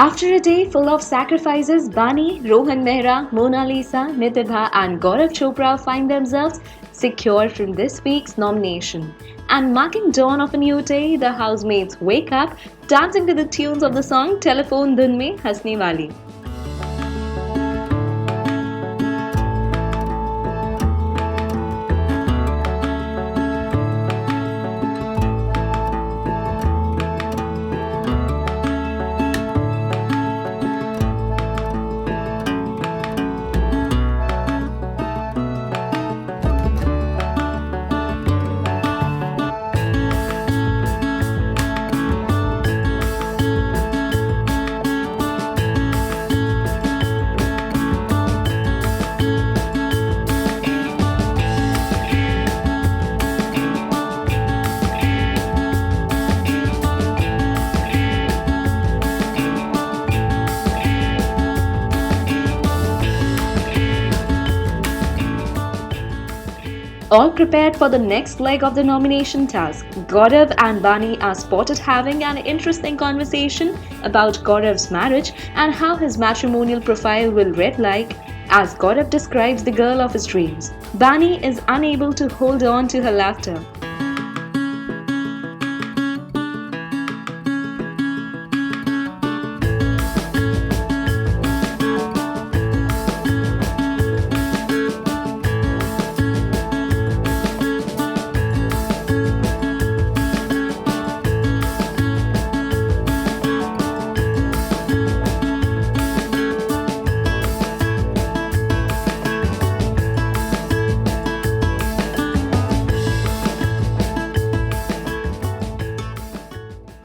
After a day full of sacrifices, Bani, Rohan Mehra, Mona Lisa, Nitibha, and Gaurav Chopra find themselves secure from this week's nomination. And marking dawn of a new day, the housemates wake up dancing to the tunes of the song Telephone Dhun Mein Hasne Wali. All prepared for the next leg of the nomination task, Gaurav and Bani are spotted having an interesting conversation about Gaurav's marriage and how his matrimonial profile will read like as Gaurav describes the girl of his dreams. Bani is unable to hold on to her laughter.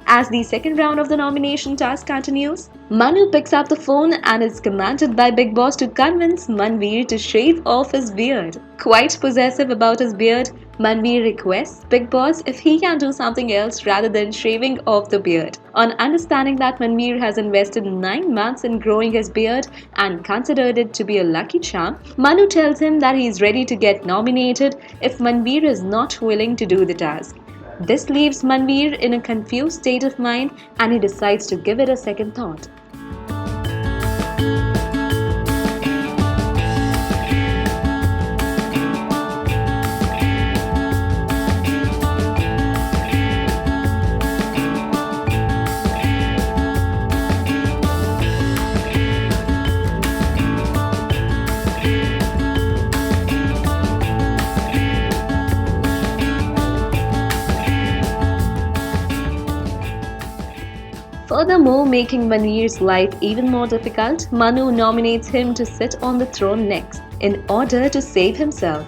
As the second round of the nomination task continues, Manu picks up the phone and is commanded by Bigg Boss to convince Manveer to shave off his beard. Quite possessive about his beard, Manveer requests Bigg Boss if he can do something else rather than shaving off the beard. On understanding that Manveer has invested 9 months in growing his beard and considered it to be a lucky charm, Manu tells him that he is ready to get nominated if Manveer is not willing to do the task. This leaves Manveer in a confused state of mind and he decides to give it a second thought. Furthermore, making Manveer's life even more difficult, Manu nominates him to sit on the throne next, in order to save himself.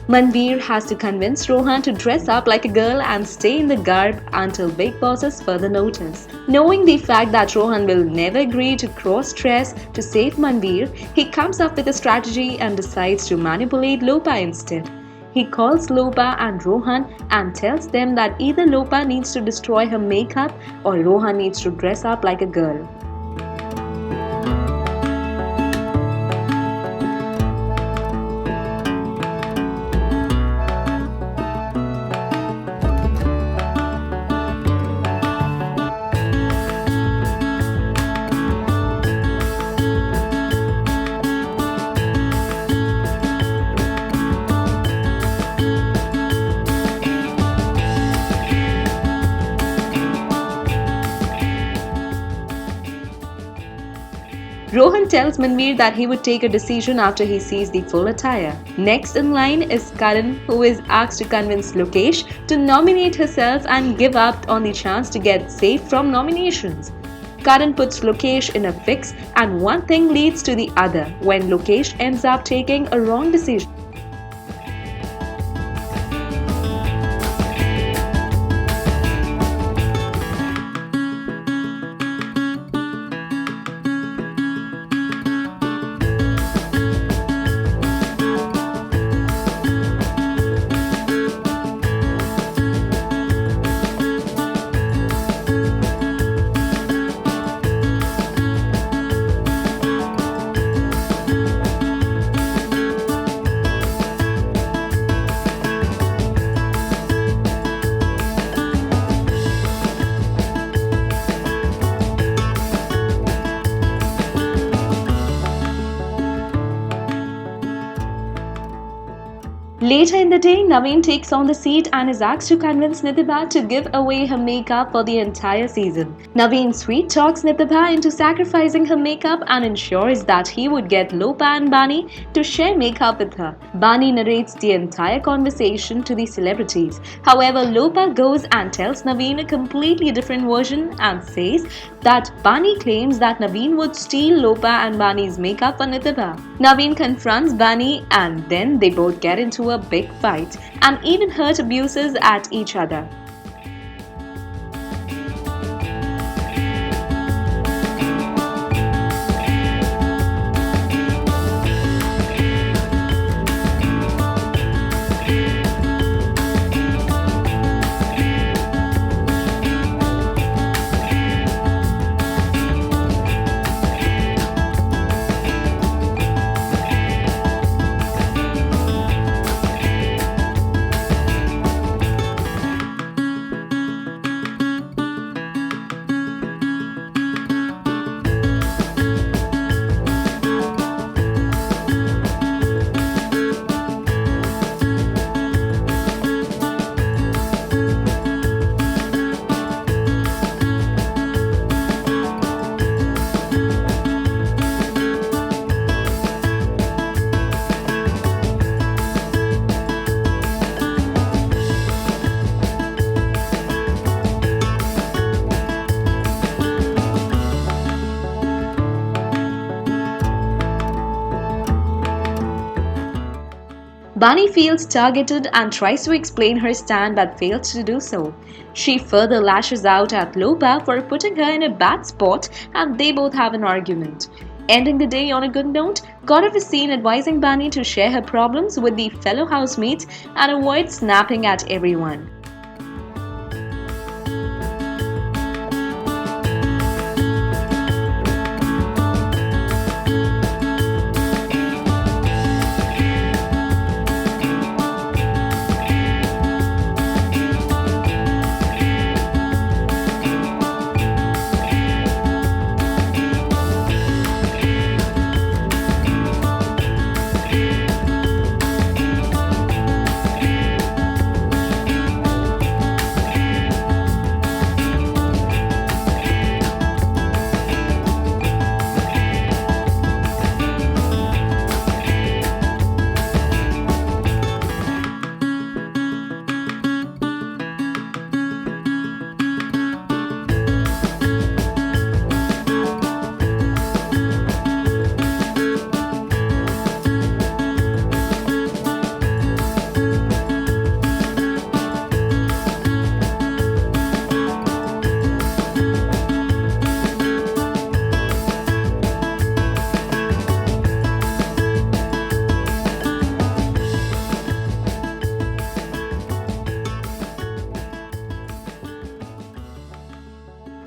Manveer has to convince Rohan to dress up like a girl and stay in the garb until Bigg Boss's further notice. Knowing the fact that Rohan will never agree to cross-dress to save Manveer, he comes up with a strategy and decides to manipulate Lopa instead. He calls Lopa and Rohan and tells them that either Lopa needs to destroy her makeup or Rohan needs to dress up like a girl. Rohan tells Manveer that he would take a decision after he sees the full attire. Next in line is Karan, who is asked to convince Lokesh to nominate herself and give up on the chance to get saved from nominations. Karan puts Lokesh in a fix and one thing leads to the other when Lokesh ends up taking a wrong decision. Later in the day, Naveen takes on the seat and is asked to convince Nithiba to give away her makeup for the entire season. Naveen sweet talks Nithiba into sacrificing her makeup and ensures that he would get Lopa and Bani to share makeup with her. Bani narrates the entire conversation to the celebrities. However, Lopa goes and tells Naveen a completely different version and says that Bani claims that Naveen would steal Lopa and Bani's makeup for Nithiba. Naveen confronts Bani and then they both get into a big fight and even hurt abuses at each other. Bani feels targeted and tries to explain her stand but fails to do so. She further lashes out at Lopa for putting her in a bad spot and they both have an argument. Ending the day on a good note, Gaurav is seen advising Bani to share her problems with the fellow housemates and avoid snapping at everyone.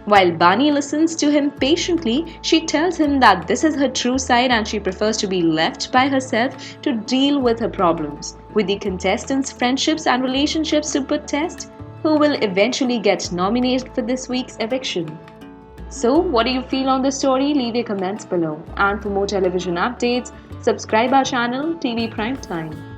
While Bani listens to him patiently, she tells him that this is her true side and she prefers to be left by herself to deal with her problems. With the contestants' friendships and relationships to put test, who will eventually get nominated for this week's eviction? So, what do you feel on this story? Leave your comments below. And for more television updates, subscribe our channel TV Prime Time.